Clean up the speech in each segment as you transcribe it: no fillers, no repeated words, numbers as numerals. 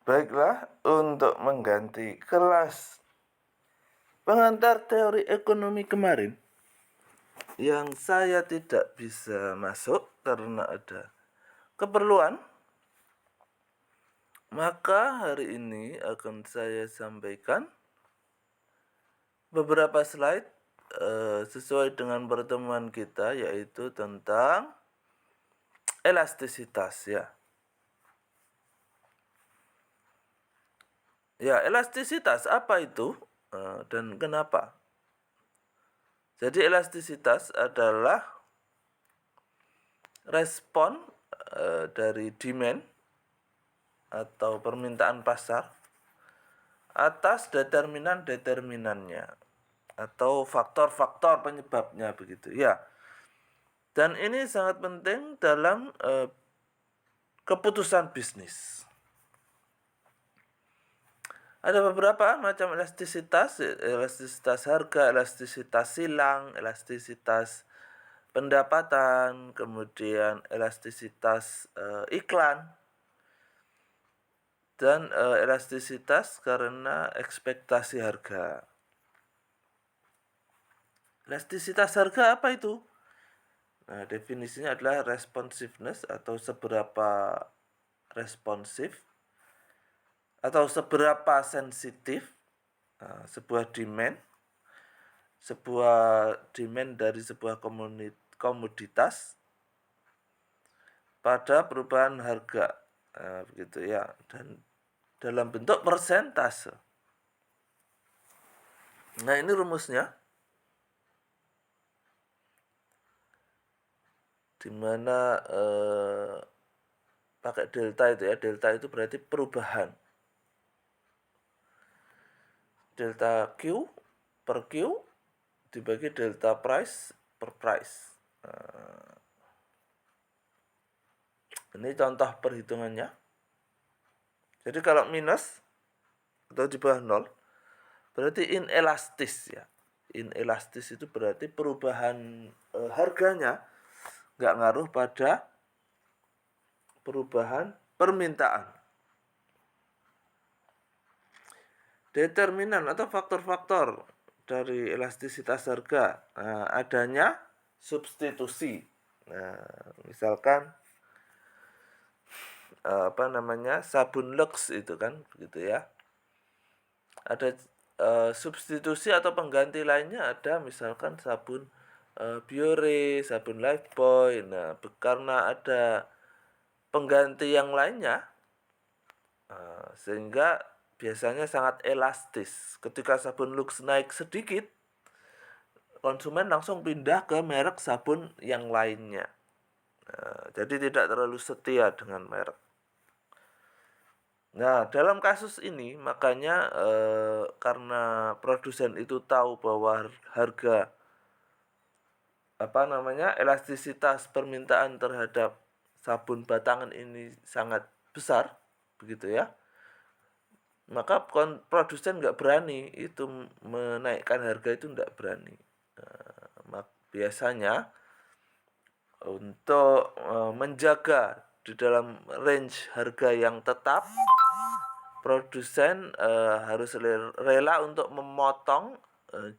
Baiklah, untuk mengganti kelas pengantar teori ekonomi kemarin yang saya tidak bisa masuk karena ada keperluan, maka hari ini akan saya sampaikan beberapa slide sesuai dengan pertemuan kita, yaitu tentang elastisitas ya. Ya, elastisitas apa itu dan kenapa? Jadi elastisitas adalah respon dari demand atau permintaan pasar atas determinan-determinannya atau faktor-faktor penyebabnya begitu ya. Dan ini sangat penting dalam keputusan bisnis. Ada beberapa macam elastisitas, elastisitas harga, elastisitas silang, elastisitas pendapatan, kemudian elastisitas iklan, dan elastisitas karena ekspektasi harga. Elastisitas harga apa itu? Nah, definisinya adalah responsiveness atau seberapa responsif atau seberapa sensitif sebuah demand dari sebuah komoditas pada perubahan harga, begitu ya, dan dalam bentuk persentase. Nah, ini rumusnya, dimana pakai delta itu ya. Delta itu berarti perubahan. Delta Q per Q dibagi delta price per price. Ini contoh perhitungannya. Jadi kalau minus atau di bawah 0 berarti inelastis ya. Inelastis itu berarti perubahan harganya nggak ngaruh pada perubahan permintaan. Determinan atau faktor-faktor dari elastisitas harga, adanya substitusi. Nah, misalkan sabun Lux itu kan begitu ya. Ada substitusi atau pengganti lainnya, ada misalkan sabun Biore, sabun Lifebuoy. Nah, karena ada pengganti yang lainnya, sehingga biasanya sangat elastis. Ketika sabun Lux naik sedikit, konsumen langsung pindah ke merek sabun yang lainnya. Jadi tidak terlalu setia dengan merek. Nah, dalam kasus ini makanya karena produsen itu tahu bahwa harga elastisitas permintaan terhadap sabun batangan ini sangat besar, begitu ya. Maka produsen nggak berani itu menaikkan harga, itu nggak berani. Biasanya untuk menjaga di dalam range harga yang tetap, produsen harus rela untuk memotong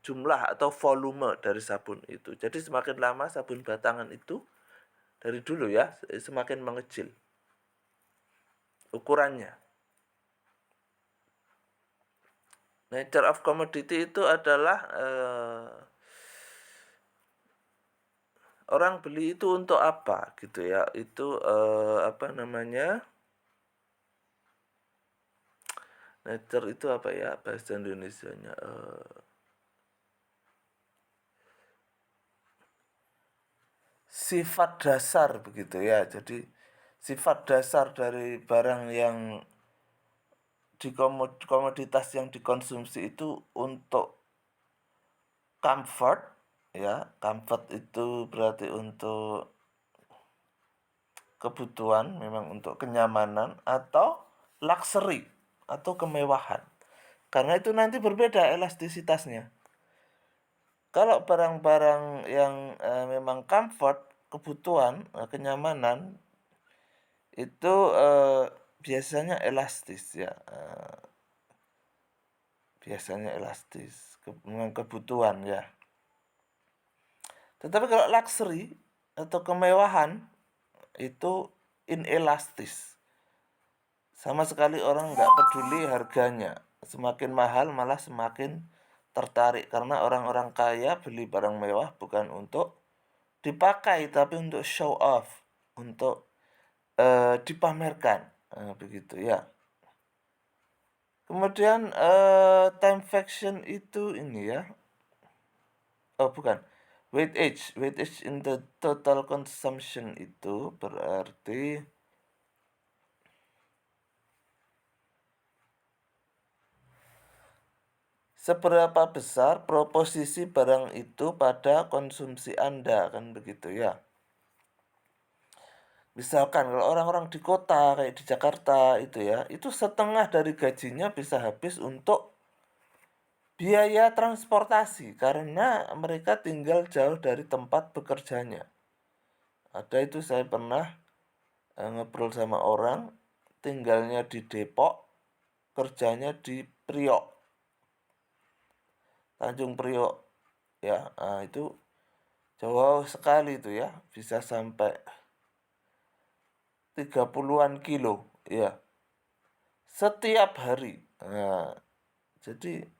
jumlah atau volume dari sabun itu. Jadi semakin lama sabun batangan itu dari dulu ya semakin mengecil ukurannya. Nature of commodity itu adalah orang beli itu untuk apa gitu ya. Itu nature itu apa ya bahasa Indonesianya? Sifat dasar begitu ya. Jadi sifat dasar dari barang yang di komoditas yang dikonsumsi itu untuk comfort ya. Comfort itu berarti untuk kebutuhan, memang untuk kenyamanan, atau luxury atau kemewahan. Karena itu nanti berbeda elastisitasnya. Kalau barang-barang yang memang comfort, kebutuhan, kenyamanan, itu biasanya elastis ya, biasanya elastis memang kebutuhan ya. Tetapi kalau luxury atau kemewahan itu inelastis. Sama sekali orang nggak peduli harganya. Semakin mahal malah semakin tertarik karena orang-orang kaya beli barang mewah bukan untuk dipakai tapi untuk show off, untuk dipamerkan, begitu ya. Kemudian time fraction itu ini ya. Oh bukan. Weight age in the total consumption itu berarti seberapa besar proposisi barang itu pada konsumsi Anda, kan begitu ya. Misalkan kalau orang-orang di kota kayak di Jakarta itu ya, itu setengah dari gajinya bisa habis untuk biaya transportasi karena mereka tinggal jauh dari tempat bekerjanya. Ada itu saya pernah ngobrol sama orang tinggalnya di Depok, kerjanya di Priok, Tanjung Priok ya. Itu jauh sekali itu ya, bisa sampai 30-an kilo ya setiap hari. Jadi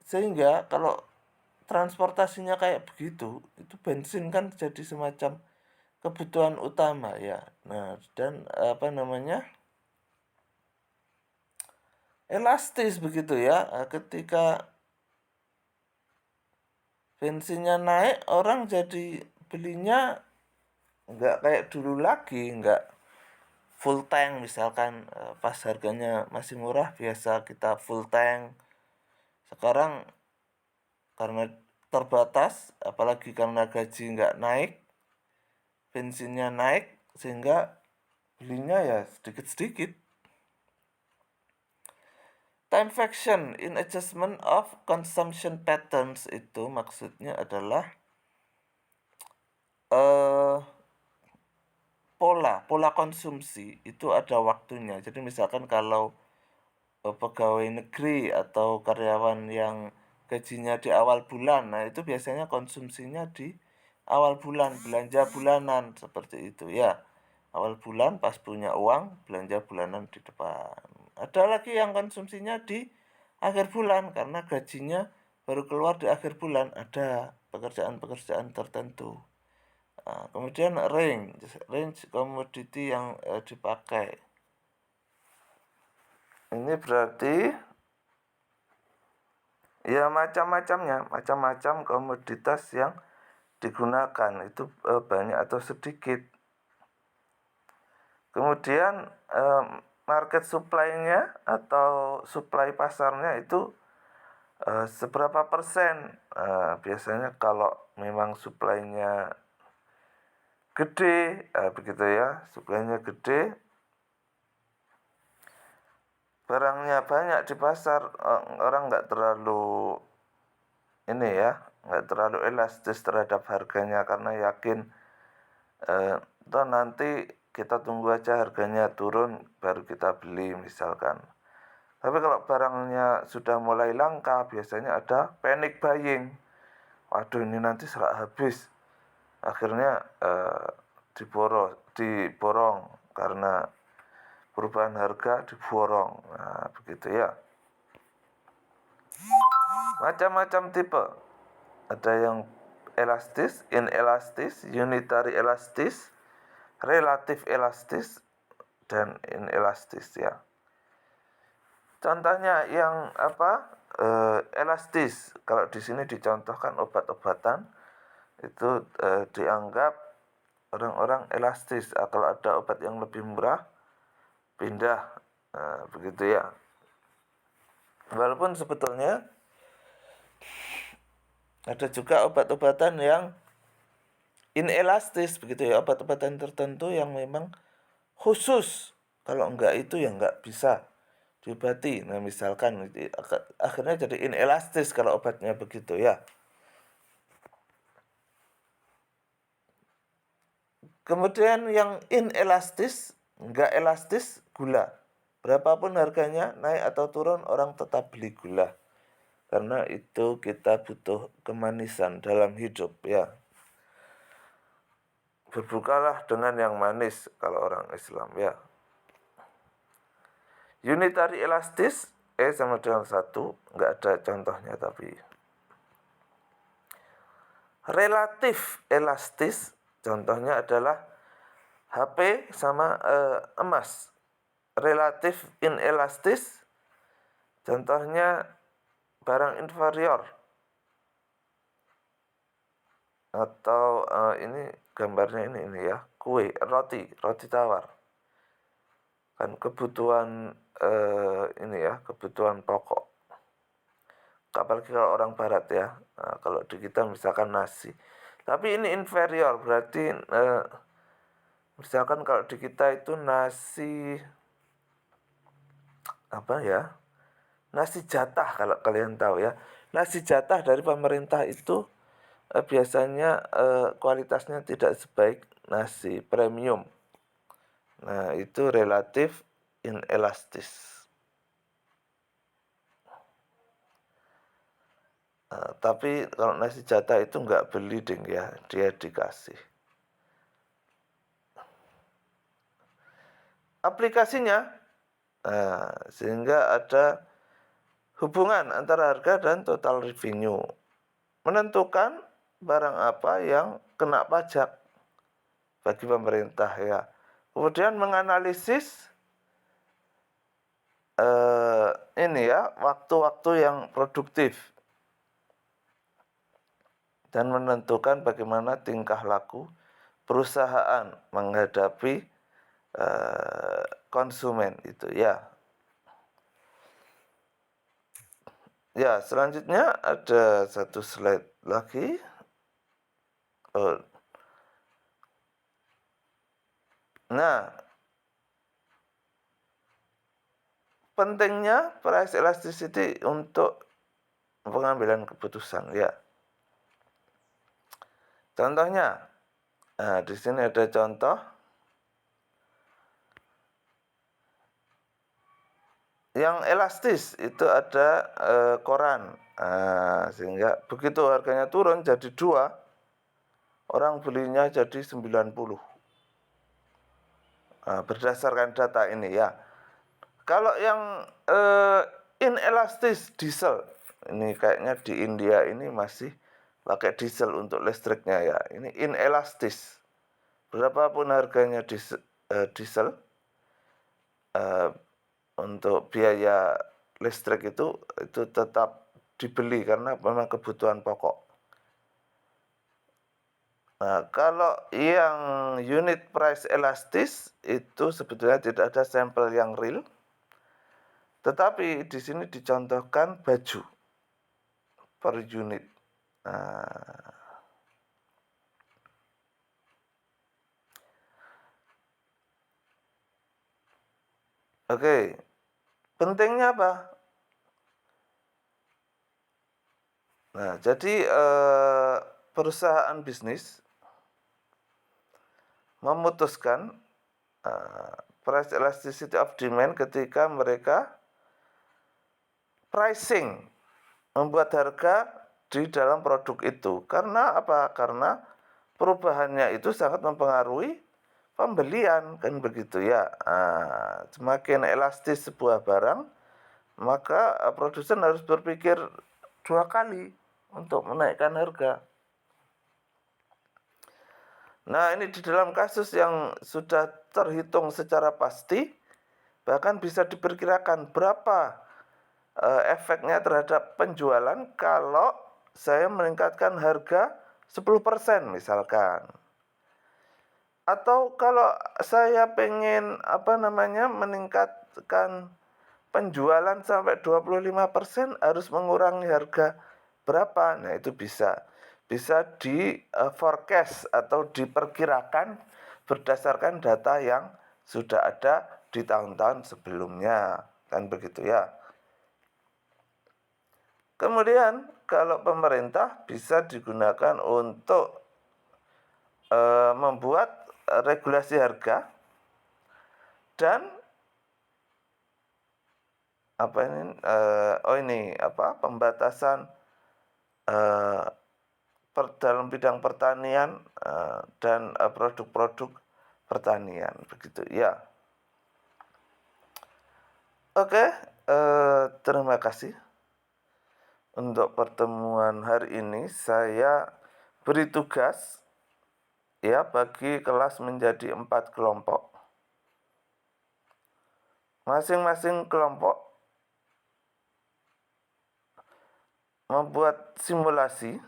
sehingga kalau transportasinya kayak begitu, itu bensin kan jadi semacam kebutuhan utama ya. Nah, dan apa namanya, elastis begitu ya. Ketika bensinnya naik, orang jadi belinya nggak kayak dulu lagi, nggak full tank misalkan. Pas harganya masih murah biasa kita full tank. Sekarang karena terbatas, apalagi karena gaji nggak naik, bensinnya naik, sehingga belinya ya sedikit-sedikit. Time fraction in adjustment of consumption patterns itu maksudnya adalah pola konsumsi itu ada waktunya. Jadi misalkan kalau pegawai negeri atau karyawan yang gajinya di awal bulan, nah itu biasanya konsumsinya di awal bulan, belanja bulanan seperti itu ya. Awal bulan pas punya uang, belanja bulanan di depan. Ada lagi yang konsumsinya di akhir bulan karena gajinya baru keluar di akhir bulan. Ada pekerjaan-pekerjaan tertentu. Kemudian range komoditi yang dipakai. Ini berarti ya macam-macam komoditas yang digunakan itu banyak atau sedikit. Kemudian market supply-nya atau supply pasarnya itu seberapa persen. Biasanya kalau memang supply-nya gede, begitu ya, supply-nya gede, barangnya banyak di pasar, orang nggak terlalu ini ya, nggak terlalu elastis terhadap harganya karena yakin toh nanti kita tunggu aja harganya turun baru kita beli misalkan. Tapi kalau barangnya sudah mulai langka biasanya ada panic buying. Waduh ini nanti serak habis. Akhirnya diborong karena perubahan harga diborong. Nah, begitu ya. Macam-macam tipe. Ada yang elastis, inelastis, unitary elastis, relatif elastis, dan inelastis ya. Contohnya yang apa? Elastis. Kalau di sini dicontohkan obat-obatan itu dianggap orang-orang elastis. Kalau ada obat yang lebih murah, pindah. Begitu ya. Walaupun sebetulnya ada juga obat-obatan yang inelastis begitu ya, obat-obatan tertentu yang memang khusus. Kalau enggak itu ya enggak bisa diobati. Nah, misalkan akhirnya jadi inelastis kalau obatnya begitu ya. Kemudian yang inelastis Nggak elastis gula. Berapapun harganya naik atau turun orang tetap beli gula. Karena itu kita butuh kemanisan dalam hidup ya. Berbukalah dengan yang manis kalau orang Islam ya. Unitary elastis sama dengan 1, nggak ada contohnya tapi. Relatif elastis contohnya adalah HP sama emas. Relatif inelastis contohnya barang inferior. Atau ini gambarnya ini ya, kue, roti tawar. Kan kebutuhan ini ya, kebutuhan pokok. Apalagi kalau orang barat ya. Nah, kalau di kita misalkan nasi. Tapi ini inferior, berarti misalkan kalau di kita itu nasi apa ya? Nasi jatah kalau kalian tahu ya. Nasi jatah dari pemerintah itu biasanya kualitasnya tidak sebaik nasi premium. Nah, itu relatif inelastis. Tapi kalau nasi jatah itu nggak beli ding ya, dia dikasih. Aplikasinya, sehingga ada hubungan antara harga dan total revenue. Menentukan barang apa yang kena pajak bagi pemerintah ya. Kemudian menganalisis ini ya, waktu-waktu yang produktif dan menentukan bagaimana tingkah laku perusahaan menghadapi konsumen itu ya. Ya, selanjutnya ada satu slide lagi. Nah, pentingnya price elasticity untuk pengambilan keputusan ya. Contohnya, di sini ada contoh yang elastis itu ada koran, sehingga begitu harganya turun jadi 2, orang belinya jadi 90. Berdasarkan data ini ya. Kalau yang inelastis diesel, ini kayaknya di India ini masih pakai diesel untuk listriknya ya. Ini inelastis. Berapapun harganya diesel untuk biaya listrik itu tetap dibeli karena memang kebutuhan pokok. Nah, kalau yang unit price elastis itu sebetulnya tidak ada sampel yang real, tetapi di sini dicontohkan baju per unit. Oke, pentingnya apa? Nah, jadi perusahaan bisnis memutuskan price elasticity of demand ketika mereka pricing, membuat harga di dalam produk itu. Karena apa? Karena perubahannya itu sangat mempengaruhi pembelian, kan begitu ya. Semakin elastis sebuah barang, maka produsen harus berpikir 2 kali untuk menaikkan harga. Nah, ini di dalam kasus yang sudah terhitung secara pasti, bahkan bisa diperkirakan berapa efeknya terhadap penjualan kalau saya meningkatkan harga 10% misalkan. Atau kalau saya pengen meningkatkan penjualan sampai 25% harus mengurangi harga berapa? Nah, itu bisa di forecast atau diperkirakan berdasarkan data yang sudah ada di tahun-tahun sebelumnya, kan begitu ya. Kemudian kalau pemerintah bisa digunakan untuk membuat regulasi harga Dan pembatasan dalam bidang pertanian dan produk-produk pertanian, begitu ya. Oke, terima kasih. Untuk pertemuan hari ini saya beri tugas ya bagi kelas menjadi 4 kelompok. Masing-masing kelompok membuat simulasi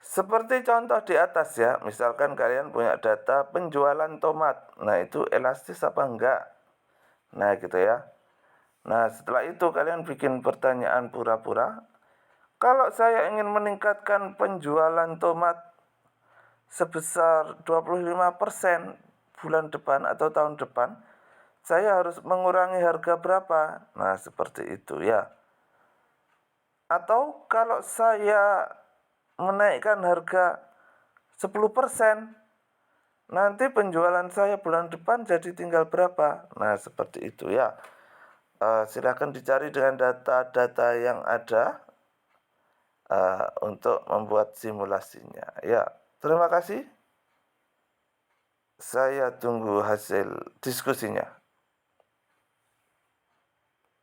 seperti contoh di atas ya. Misalkan kalian punya data penjualan tomat. Nah, itu elastis apa enggak? Nah, gitu ya. Nah, setelah itu kalian bikin pertanyaan pura-pura. Kalau saya ingin meningkatkan penjualan tomat sebesar 25% bulan depan atau tahun depan, saya harus mengurangi harga berapa? Nah, seperti itu ya. Atau kalau saya menaikkan harga 10%, nanti penjualan saya bulan depan jadi tinggal berapa? Nah, seperti itu ya. Silakan dicari dengan data-data yang ada untuk membuat simulasinya. Ya, terima kasih. Saya tunggu hasil diskusinya.